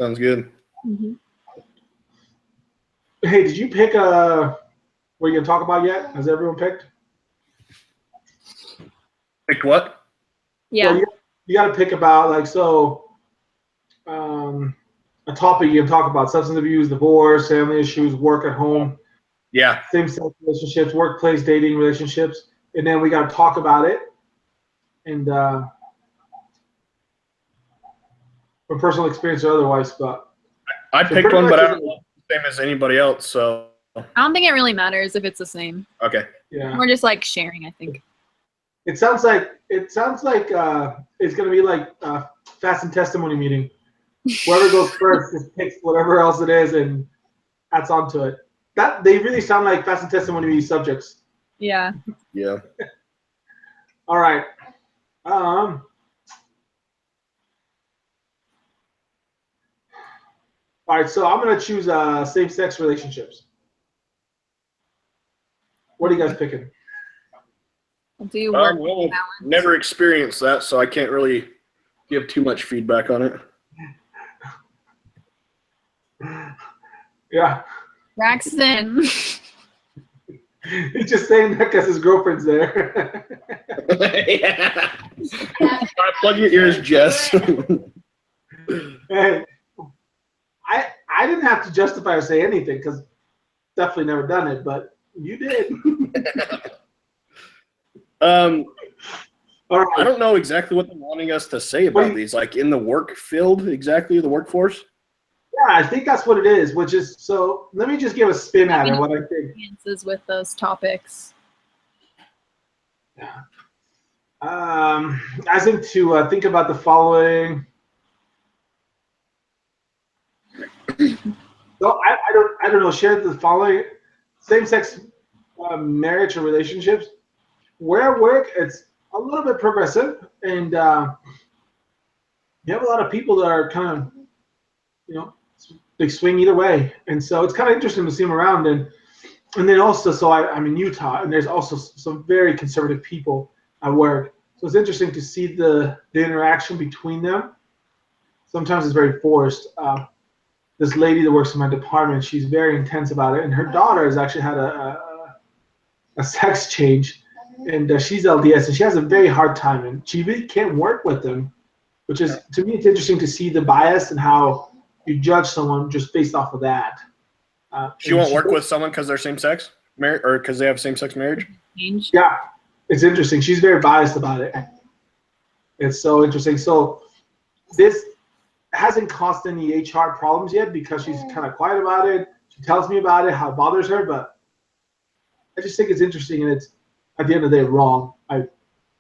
Sounds good. Mm-hmm. Hey, did you pick what you're gonna talk about yet? Has everyone picked? Picked what? Yeah. Well, you got to pick about a topic you can talk about: substance abuse, divorce, family issues, work at home, Yeah. same-sex relationships, workplace dating relationships, and then we got to talk about it. And from personal experience or otherwise, but I picked one, but I don't know the same as anybody else. So I don't think it really matters if it's the same. okay. Yeah. We're just like sharing, I think. It sounds like it's gonna be like a fast and testimony meeting. Whoever goes first just picks whatever else it is and adds on to it. That they really sound like fast and testimony subjects. Yeah. Yeah. All right. All right. So I'm gonna choose same-sex relationships. What are you guys picking? Do you work Well, never experienced that, so I can't really give too much feedback on it. Yeah. Braxton. He's just saying that because his girlfriend's there. Yeah. All right, plug your ears, Jess. Hey, I didn't have to justify or say anything because definitely never done it, but you did. All right. I don't know exactly what they're wanting us to say about these, like in the work field, exactly the workforce. Yeah, I think that's what it is. Which is so. Let me just give a spin at it. What I think. Experiences with those topics. Yeah. I think to think about the following. So I don't know. Share the following: same-sex marriage or relationships. Where I work, it's a little bit progressive, and you have a lot of people that are kind of, they swing either way, and so it's kind of interesting to see them around. And then also, so I'm in Utah, and there's also some very conservative people at work. So it's interesting to see the interaction between them. Sometimes it's very forced. This lady that works in my department, she's very intense about it, and her daughter has actually had a sex change, and she's LDS, and she has a very hard time, and she really can't work with them, which is, to me, it's interesting to see the bias and how you judge someone just based off of that. She won't work with someone because they're same-sex marriage, or because they have same-sex marriage? Yeah, it's interesting. She's very biased about it. It's so interesting. So this hasn't caused any HR problems yet because she's kind of quiet about it. She tells me about it, how it bothers her, but I just think it's interesting, and it's, at the end of the day, wrong. I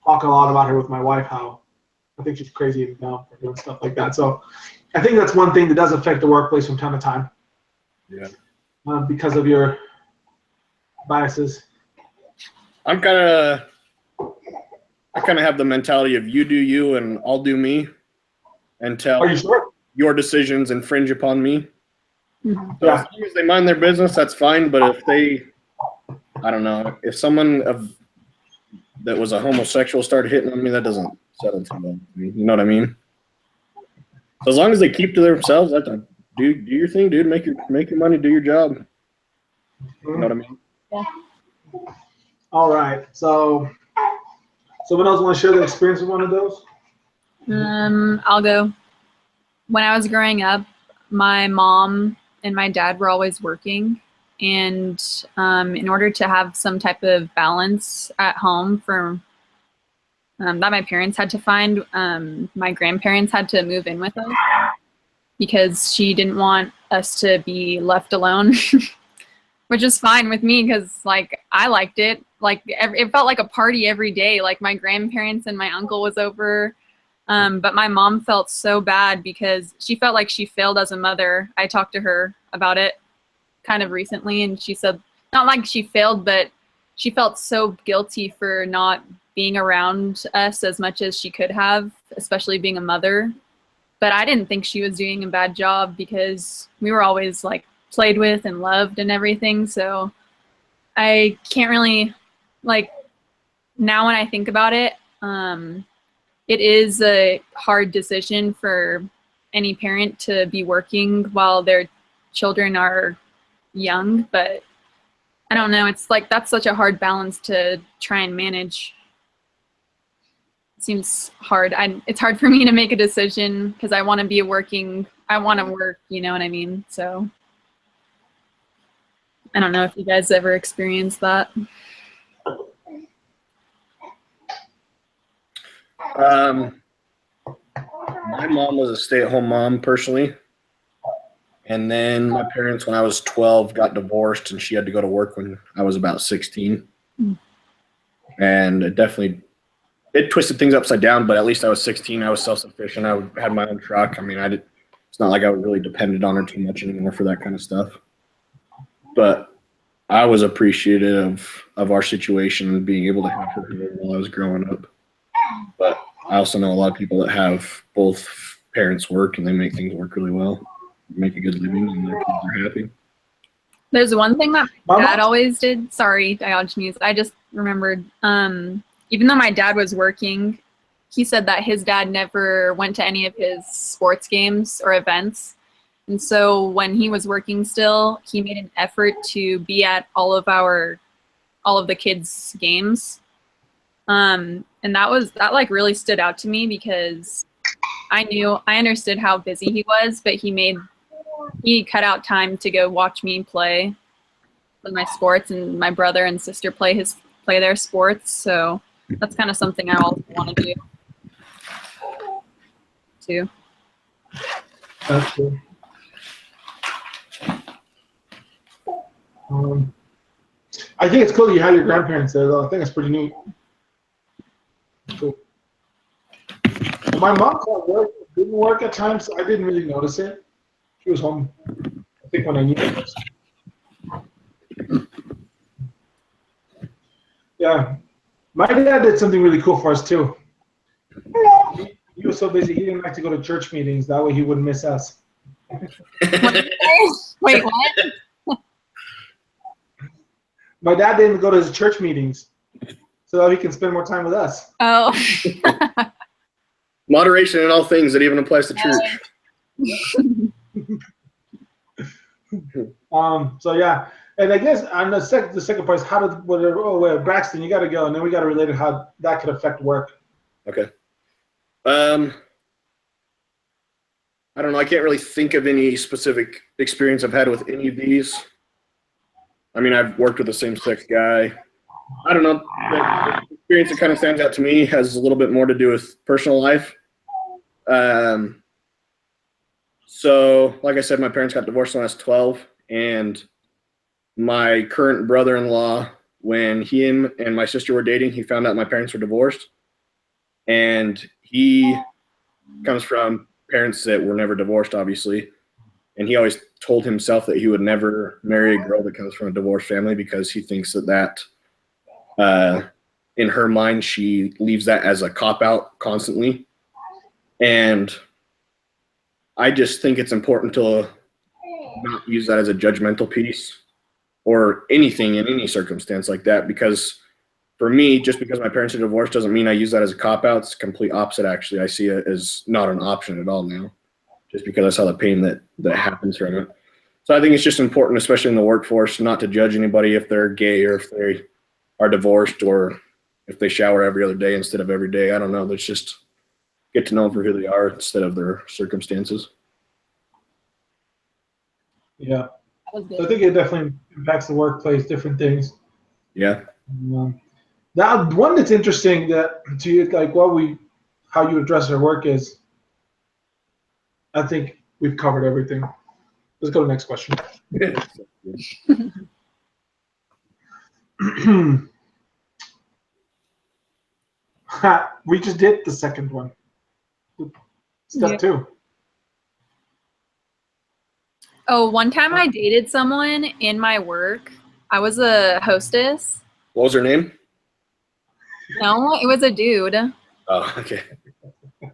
talk a lot about her with my wife, how I think she's crazy and dumb for doing stuff like that. So I think that's one thing that does affect the workplace from time to time. Yeah. Because of your biases. I kind of have the mentality of you do you and I'll do me until Are you sure? your decisions infringe upon me. Mm-hmm. So as long as they mind their business, that's fine. But if they, I don't know, if someone that was a homosexual started hitting on me, that doesn't settle too well with me. You know what I mean? So as long as they keep to themselves, that's do your thing, dude. Make your money, do your job. You know what I mean? Yeah. All right. So someone else want to share their experience with one of those? I'll go. When I was growing up, my mom and my dad were always working, and in order to have some type of balance at home that my parents had to find, my grandparents had to move in with us because she didn't want us to be left alone, which is fine with me because, like, I liked it. Like, it felt like a party every day. Like, my grandparents and my uncle was over. But my mom felt so bad because she felt like she failed as a mother. I talked to her about it kind of recently, and she said, not like she failed, but she felt so guilty for not being around us as much as she could have, especially being a mother. But I didn't think she was doing a bad job because we were always, like, played with and loved and everything. So I can't really, like, now when I think about it, it is a hard decision for any parent to be working while their children are young, but I don't know. It's like that's such a hard balance to try and manage. It seems hard. It's hard for me to make a decision because I want to be working. I want to work, you know what I mean? So I don't know if you guys ever experienced that. My mom was a stay-at-home mom personally. And then my parents, when I was 12, got divorced, and she had to go to work when I was about 16. And it twisted things upside down, but at least I was 16. I was self-sufficient. I had my own truck. I mean, it's not like I really depended on her too much anymore for that kind of stuff. But I was appreciative of our situation and being able to have her here while I was growing up. But I also know a lot of people that have both parents work and they make things work really well, make a good living, and their kids are happy. There's one thing that my dad always did. Sorry, Diogenes. I just remembered. Even though my dad was working, he said that his dad never went to any of his sports games or events. And so when he was working still, he made an effort to be at all of the kids' games. And that like really stood out to me because I understood how busy he was, but he cut out time to go watch me play with my sports, and my brother and sister play their sports. So that's kind of something I also want to do too. That's cool. I think it's cool that you have your grandparents there, though. I think it's pretty neat. Cool. My mom didn't work at times, so I didn't really notice it. She was home, I think, when I needed it. Yeah. My dad did something really cool for us, too. He was so busy, he didn't like to go to church meetings. That way he wouldn't miss us. Wait, what? My dad didn't go to his church meetings so that he can spend more time with us. Oh. Moderation in all things, that even applies to church. So yeah, and I guess on the second part is how did Braxton, you got to go, and then we got to relate how that could affect work. Okay. I don't know. I can't really think of any specific experience I've had with any of these. I mean, I've worked with the same-sex guy. I don't know. The experience that kind of stands out to me has a little bit more to do with personal life. So, like I said, my parents got divorced when I was 12, and my current brother-in-law, when him and my sister were dating, he found out my parents were divorced, and he comes from parents that were never divorced, obviously, and he always told himself that he would never marry a girl that comes from a divorced family because he thinks that in her mind, she leaves that as a cop-out constantly. And I just think it's important to not use that as a judgmental piece or anything in any circumstance like that, because for me, just because my parents are divorced doesn't mean I use that as a cop-out. It's the complete opposite, actually. I see it as not an option at all now, just because I saw the pain that happens from it. So I think it's just important, especially in the workforce, not to judge anybody if they're gay or if they are divorced or if they shower every other day instead of every day. I don't know. Let's just get to know them for who they are instead of their circumstances. Yeah. I think it definitely impacts the workplace, different things. Yeah. Now, one that's interesting that to you, like how you address our work is, I think we've covered everything. Let's go to the next question. We just did the second one. Step 2. Oh, one time I dated someone in my work. I was a hostess. What was her name? No, it was a dude. Oh, okay.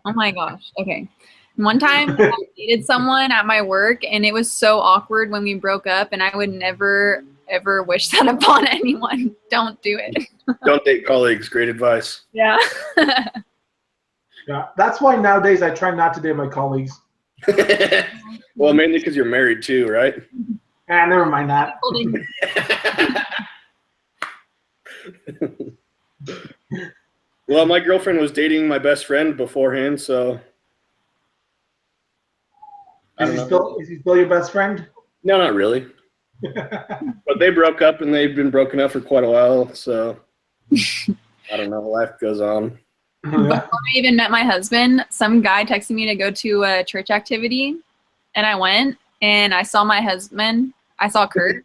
Oh my gosh. Okay. One time I dated someone at my work, and it was so awkward when we broke up, and I would never, ever wish that upon anyone. Don't do it. Don't date colleagues. Great advice. Yeah. Yeah, that's why nowadays I try not to date my colleagues. Well, mainly because you're married too, right? Never mind that. Well, my girlfriend was dating my best friend beforehand, so I don't know. Is he still your best friend? No, not really. But they broke up, and they've been broken up for quite a while, so I don't know. Life goes on. Before I even met my husband, some guy texted me to go to a church activity, and I went, and I saw my husband. I saw Kurt,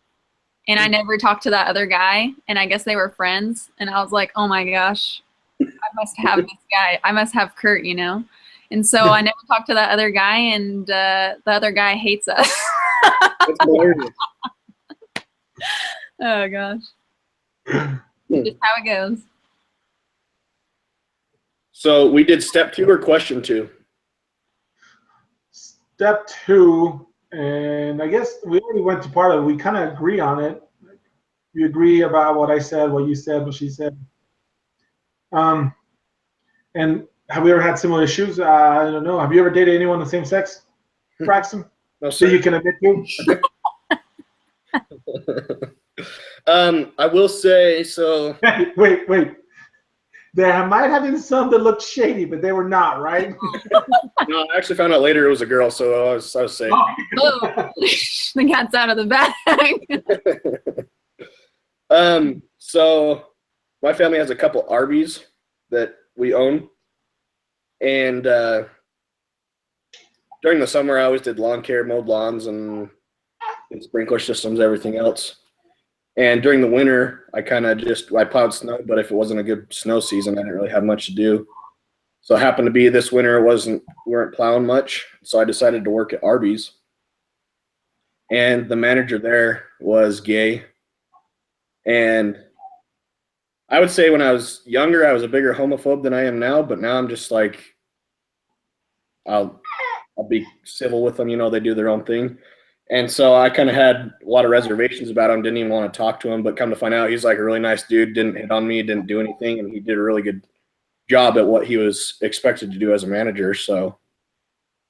and I never talked to that other guy, and I guess they were friends, and I was like, oh my gosh, I must have this guy. I must have Kurt, you know? And so I never talked to that other guy, and the other guy hates us. That's hilarious. Oh gosh. Just how it goes. So we did step 2 or question 2? Step 2, and I guess we already went to part of it. We kind of agree on it. We agree about what I said, what you said, what she said. And have we ever had similar issues? I don't know. Have you ever dated anyone of the same sex, Braxton? No, So sir. you can admit to? I will say so. Wait. There might have been some that looked shady, but they were not, right? No, I actually found out later it was a girl, so I was safe. Oh, the cat's out of the bag. So my family has a couple Arby's that we own, and during the summer I always did lawn care, mowed lawns, and sprinkler systems, everything else. And during the winter, I plowed snow, but if it wasn't a good snow season, I didn't really have much to do. So it happened to be this winter we weren't plowing much, so I decided to work at Arby's. And the manager there was gay. And I would say when I was younger, I was a bigger homophobe than I am now, but now I'm just like, I'll be civil with them, you know, they do their own thing. And so I kind of had a lot of reservations about him, didn't even want to talk to him, but come to find out he's like a really nice dude, didn't hit on me, didn't do anything, and he did a really good job at what he was expected to do as a manager. So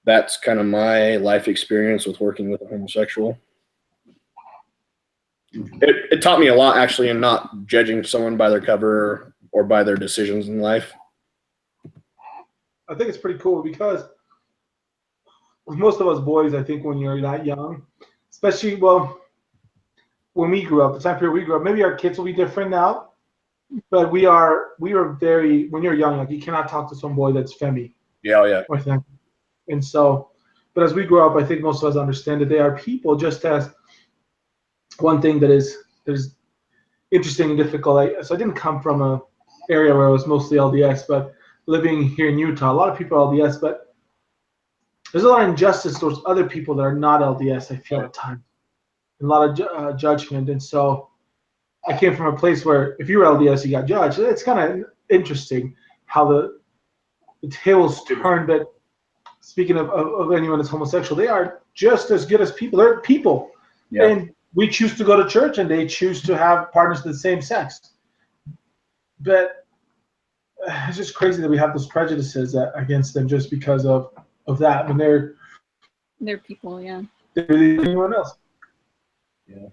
that's kind of my life experience with working with a homosexual. It taught me a lot, actually, in not judging someone by their cover or by their decisions in life. I think it's pretty cool because most of us boys, I think when you're that young, especially, well, when we grew up, the time period we grew up, maybe our kids will be different now, but we were very, when you're young, like you cannot talk to some boy that's femi. Yeah. Or thing. And so, but as we grow up, I think most of us understand that they are people, just as one thing that is interesting and difficult. So I didn't come from a area where it was mostly LDS, but living here in Utah, a lot of people are LDS, but there's a lot of injustice towards other people that are not LDS, I feel at times. And a lot of judgment. And so I came from a place where if you were LDS, you got judged. It's kind of interesting how the tables turn. But speaking of anyone that's homosexual, they are just as good as people. They're people. Yeah. And we choose to go to church, and they choose to have partners of the same sex. But it's just crazy that we have those prejudices against them just because of that when they're people, yeah. They're anyone else. Yeah.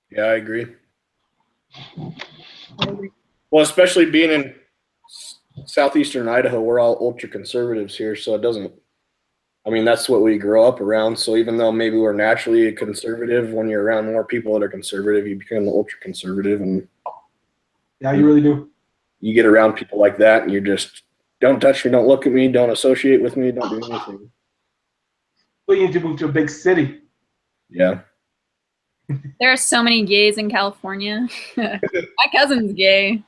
Yeah, I agree. Well, especially being in southeastern Idaho, we're all ultra conservatives here, so it doesn't. I mean, that's what we grow up around. So even though maybe we're naturally conservative, when you're around more people that are conservative, you become ultra conservative, and yeah, you really do. You get around people like that, and you're just, don't touch me, don't look at me, don't associate with me, don't do anything. But you need to move to a big city. Yeah. There are so many gays in California. My cousin's gay.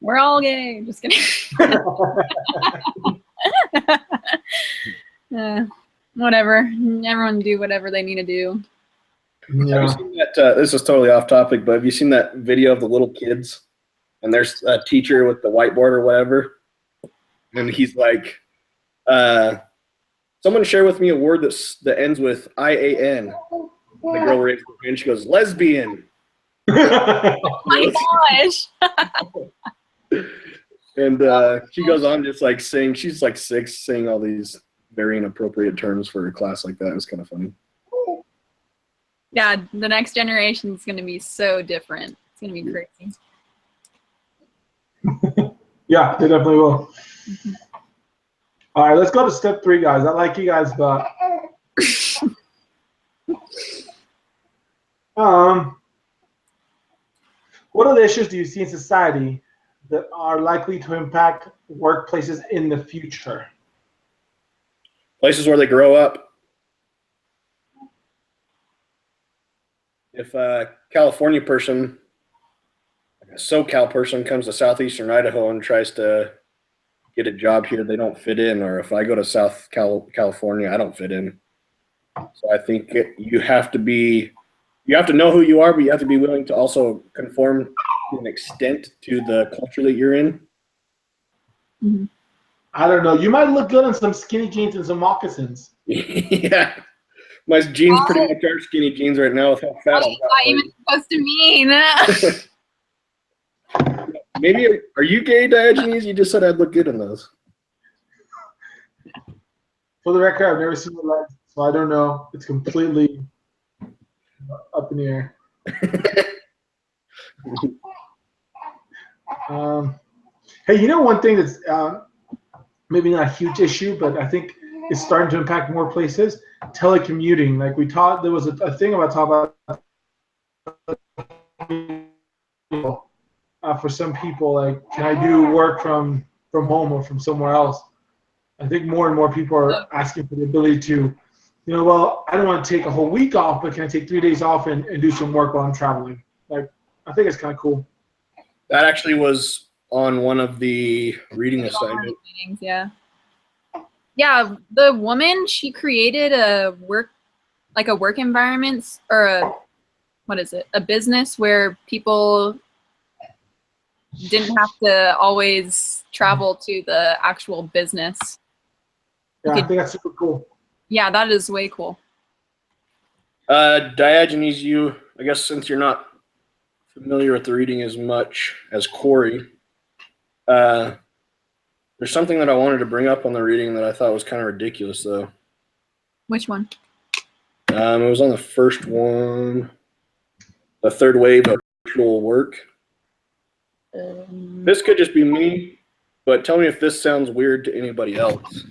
We're all gay. Just kidding. Whatever. Everyone do whatever they need to do. Yeah. Have you seen that? This is totally off topic, but have you seen that video of the little kids? And there's a teacher with the whiteboard or whatever, and he's like, "Someone share with me a word that ends with IAN." The girl raised her hand. She goes, "Lesbian." Oh my gosh. And she goes on just like saying, she's like 6, saying all these very inappropriate terms for a class like that. It was kind of funny. Yeah, the next generation is going to be so different. It's going to be crazy. Yeah, they definitely will. All right, let's go to step 3, guys. I like you guys, but what other issues do you see in society that are likely to impact workplaces in the future? Places where they grow up. If a California person, like a SoCal person, comes to southeastern Idaho and tries to get a job here, they don't fit in. Or if I go to South California, I don't fit in. So I think you have to know who you are, but you have to be willing to also conform to an extent to the culture that you're in. Mm-hmm. I don't know. You might look good in some skinny jeans and some moccasins. Yeah. My jeans pretty much are skinny jeans right now with how fat I'm. What are you even supposed to mean? Maybe, are you gay, Diogenes? You just said I'd look good in those. For the record, I've never seen your legs, so I don't know. It's completely up in the air. Hey, you know one thing that's maybe not a huge issue, but I think it's starting to impact more places? Telecommuting. Like there was a thing about talking about for some people, like, can I do work from home or from somewhere else? I think more and more people are asking for the ability to, well, I don't want to take a whole week off, but can I take 3 days off and do some work while I'm traveling? Like, I think it's kind of cool. That actually was on one of the reading assignments. Yeah. Yeah, the woman, she created a work environment, or a business where people didn't have to always travel to the actual business. Yeah, I think that's super cool. Yeah, that is way cool. Diogenes, I guess since you're not familiar with the reading as much as Corey, there's something that I wanted to bring up on the reading that I thought was kind of ridiculous, though. Which one? It was on the first one, the third wave of virtual work. This could just be me, but tell me if this sounds weird to anybody else.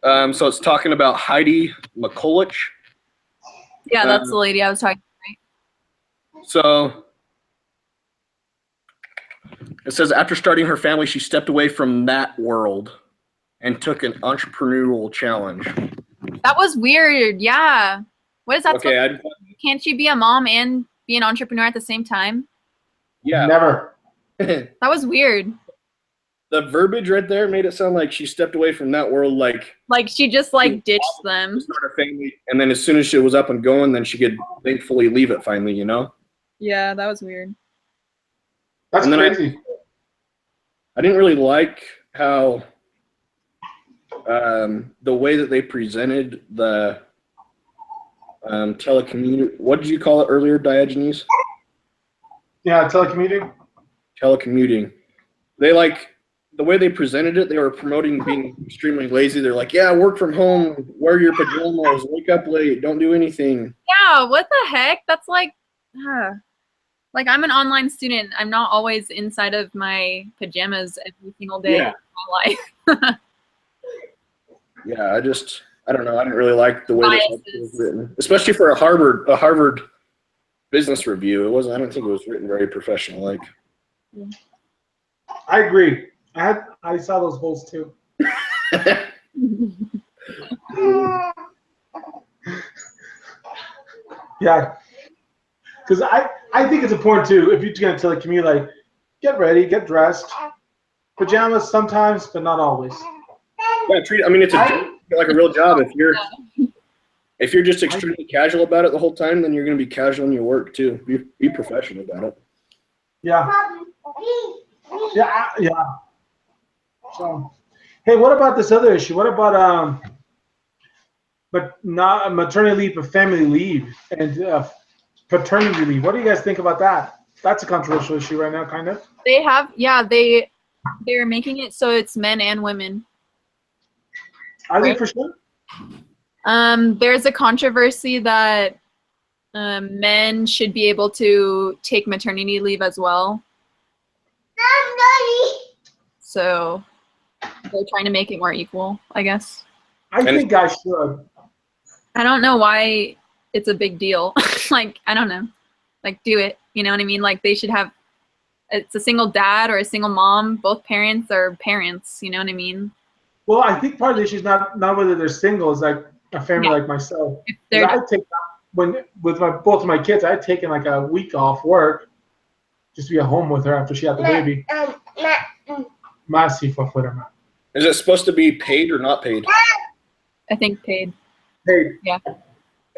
So it's talking about Heidi McCulloch. Yeah, that's the lady I was talking about, right? So it says, after starting her family, she stepped away from that world and took an entrepreneurial challenge. That was weird. Yeah. What is that? Okay, can't you be a mom and be an entrepreneur at the same time? Yeah. Never. That was weird. The verbiage right there made it sound like she stepped away from that world, like she just ditched them. Start a family, and then as soon as she was up and going, then she could thankfully leave it finally, Yeah, that was weird. That's crazy. I didn't really like how the way that they presented the telecommuting. What did you call it earlier, Diogenes? Yeah, telecommuting. Telecommuting. They the way they presented it. They were promoting being extremely lazy. They're like, yeah, work from home, wear your pajamas, wake up late, don't do anything. Yeah, what the heck? That's like I'm an online student. I'm not always inside of my pajamas every single day of my life. Yeah, I don't know. I didn't really like the way this was written, especially for a Harvard business review. I don't think it was written very professional. I agree. I saw those holes too. Yeah, because I think it's important too. If you're gonna telecommute, get ready, get dressed, pajamas sometimes, but not always. Yeah, it's like a real job. If you're just extremely casual about it the whole time, then you're gonna be casual in your work too. Be professional about it. Yeah. Yeah. So, hey, what about this other issue? What about but not maternity leave, but family leave, and paternity leave. What do you guys think about that? That's a controversial issue right now, kind of. They have, they're making it so it's men and women. I think Right. for sure. There's a controversy that men should be able to take maternity leave as well. So they're trying to make it more equal, I guess. I think guys should. I don't know why it's a big deal. Like, I don't know. Like, do it. You know what I mean? Like, they should have, it's a single dad or a single mom. Both parents are parents. You know what I mean? Well, I think part of the issue is not whether they're single. It's like a family like myself. 'Cause I take with both of my kids, I'd taken like a week off work just to be at home with her after she had the baby. Más si fue fuera, ma. Is it supposed to be paid or not paid? I think paid. Hey,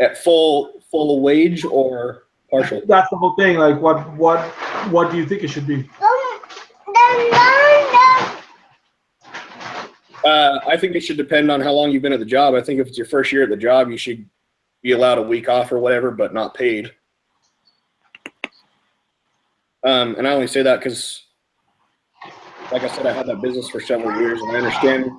At full wage or partial? that's the whole thing. Like, what do you think it should be? I think it should depend on how long you've been at the job. I think if it's your first year at the job, you should be allowed a week off or whatever, but not paid. And I only say that because, like I said, I had that business for several years, and I understand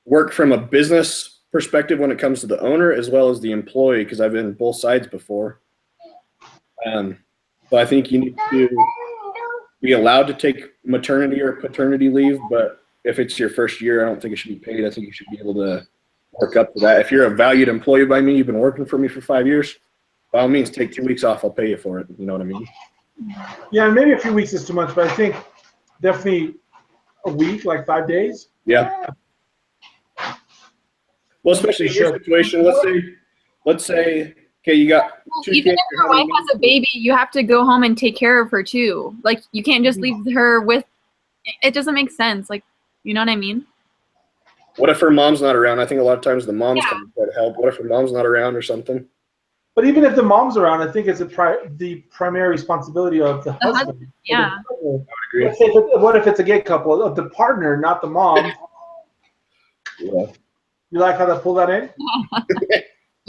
work from a business perspective when it comes to the owner as well as the employee, because I've been both sides before. So I think you need to be allowed to take maternity or paternity leave, but if it's your first year, I don't think it should be paid. I think you should be able to work up to that. If you're a valued employee by me, you've been working for me for 5 years, by all means, take 2 weeks off. I'll pay you for it. You know what I mean? Yeah, maybe a few weeks is too much, but I think definitely a week, like 5 days. Yeah. Well, especially in your situation, let's say, okay, you got two Even kids. if your wife has a baby, you have to go home and take care of her too. Like, you can't just leave her with, it doesn't make sense. Like, you know what I mean? What if her mom's not around? I think a lot of times the mom's trying to try to help. What if her mom's not around or something? But even if the mom's around, I think it's the primary responsibility of the husband. Yeah. I would agree. What if it's a gay couple? Of the partner, not the mom. Yeah. You like how they pull that in?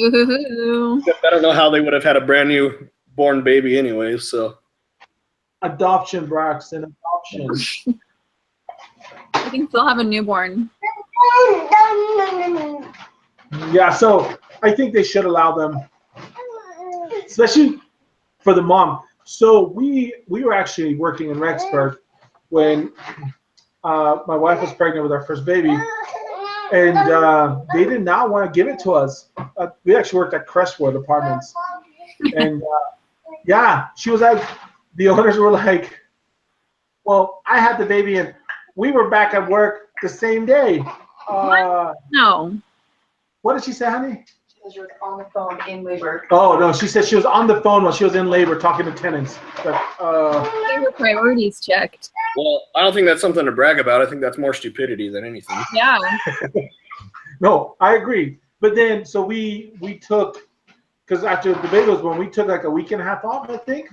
Ooh. I don't know how they would have had a brand new born baby anyways, so. Adoption, Braxton. Adoption. I can still have a newborn. Yeah, so I think they should allow them, especially for the mom. So we were actually working in Rexburg when my wife was pregnant with our first baby, and they did not want to give it to us. We actually worked at Crestwood Apartments, and yeah, she was like, the owners were like, well, I had the baby and we were back at work the same day. No. What did she say, honey? She was on the phone in labor. Oh, no, she said she was on the phone while she was in labor talking to tenants. But, Get your priorities checked. Well, I don't think that's something to brag about. I think that's more stupidity than anything. Yeah. no, I agree. But then, so we took, because after the baby was born, we took like a week and a half off, I think.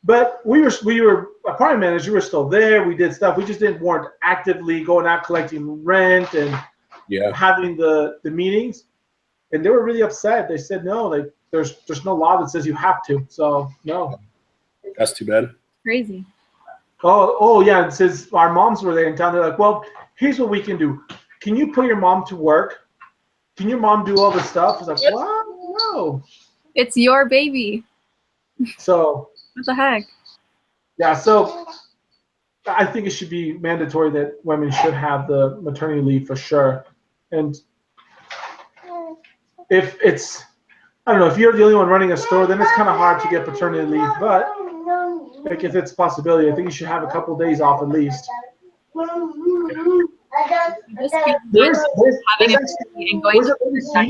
But we were apartment managers. We were still there. We did stuff. We just weren't actively going out collecting rent and having the meetings. And they were really upset. They said no. Like there's no law that says you have to. So no. That's too bad. Crazy. Oh yeah. It says our moms were there in town. They're like, well, here's what we can do. Can you put your mom to work? Can your mom do all this stuff? It's like, what? No. It's your baby. So. What the heck? Yeah, so I think it should be mandatory that women should have the maternity leave for sure. And if it's, I don't know, if you're the only one running a store, then it's kind of hard to get paternity leave. But like if it's a possibility, I think you should have a couple of days off at least. Just having a baby and going to the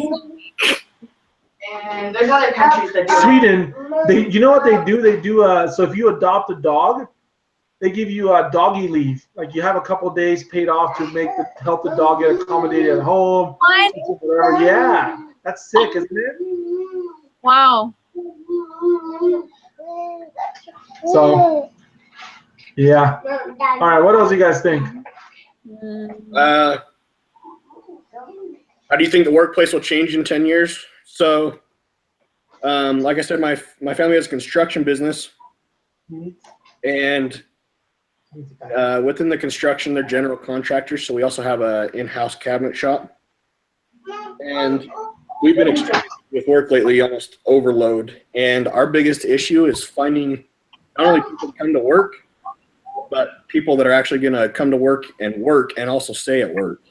And there's other countries that do it. Sweden, you know what they do? They do so if you adopt a dog, they give you a doggy leave. Like you have a couple of days paid off to help the dog get accommodated at home. What? Yeah, that's sick, isn't it? Wow. So, yeah. All right, what else do you guys think? How do you think the workplace will change in 10 years? So Like I said, my family has a construction business, and within the construction, they're general contractors. So we also have a in-house cabinet shop, and we've been experiencing with work lately almost overload. And our biggest issue is finding not only people to come to work, but people that are actually going to come to work and also stay at work.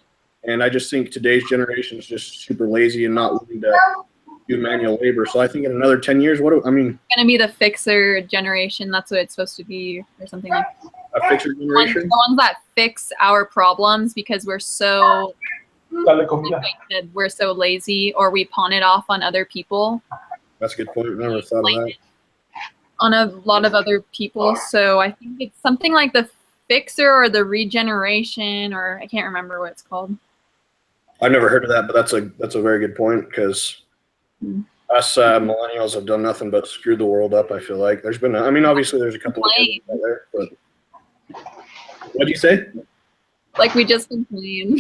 And I just think today's generation is just super lazy and not willing to do manual labor. So I think in another 10 years, Going to be the fixer generation. That's what it's supposed to be, or something like that. A fixer generation? The ones that fix our problems because we're so we're so lazy, or we pawn it off on other people. That's a good point. I never thought of that. On a lot of other people. So I think it's something like the fixer or the regeneration, or I can't remember what it's called. I've never heard of that, but that's a very good point, because us millennials have done nothing but screw the world up. I feel like there's been, obviously there's a couple of kids out there, but what do you say? Like we just complain.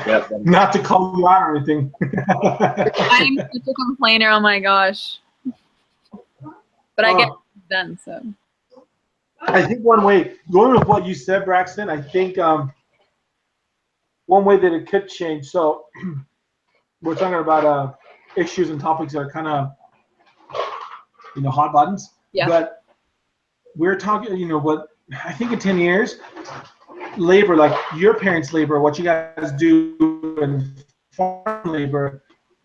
Yeah. Not to call you out or anything. I'm such a complainer. Oh my gosh. But I get it done, so. I think one way, going with what you said, Braxton, I think one way that it could change. So we're talking about issues and topics that are kind of, hot buttons. Yeah. But we're talking, what I think in 10 years, labor, like your parents' labor, what you guys do in farm labor,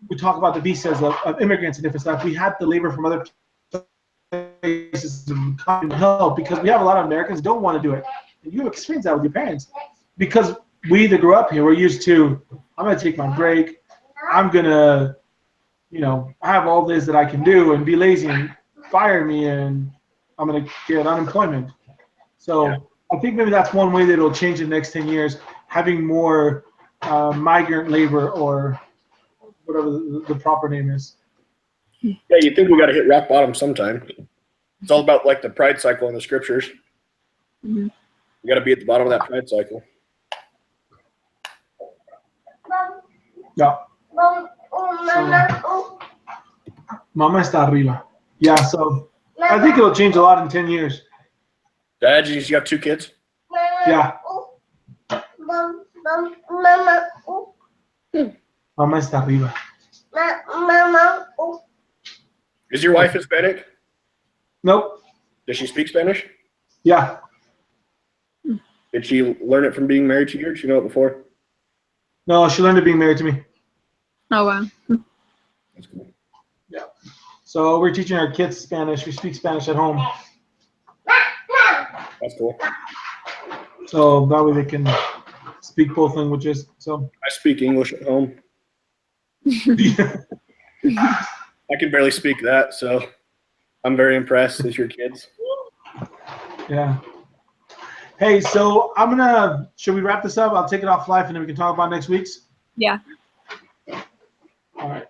we talk about the visas of immigrants and different stuff. We had the labor from other places to come and help, because we have a lot of Americans who don't want to do it. And you experienced that with your parents, because we either grew up here, we're used to, I'm going to take my break, I'm going to, I have all this that I can do, and be lazy and fire me, and I'm going to get unemployment. So yeah. I think maybe that's one way that it'll change in the next 10 years, having more migrant labor, or whatever the proper name is. Yeah, you think we got to hit rock bottom sometime. It's all about like the pride cycle in the scriptures. Mm-hmm. You got to be at the bottom of that pride cycle. Yeah. So, Mama está arriba. Yeah, so I think it'll change a lot in 10 years. Dad, you got 2 kids? Yeah. Mama está arriba. Is your wife Hispanic? Nope. Does she speak Spanish? Yeah. Did she learn it from being married to you, or did she know it before? No, she learned it being married to me. Oh, wow. That's cool. Yeah. So we're teaching our kids Spanish. We speak Spanish at home. That's cool. So that way they can speak both languages. So I speak English at home. I can barely speak that, so I'm very impressed with your kids. Yeah. Hey, so should we wrap this up? I'll take it off live and then we can talk about next week's. Yeah. All right.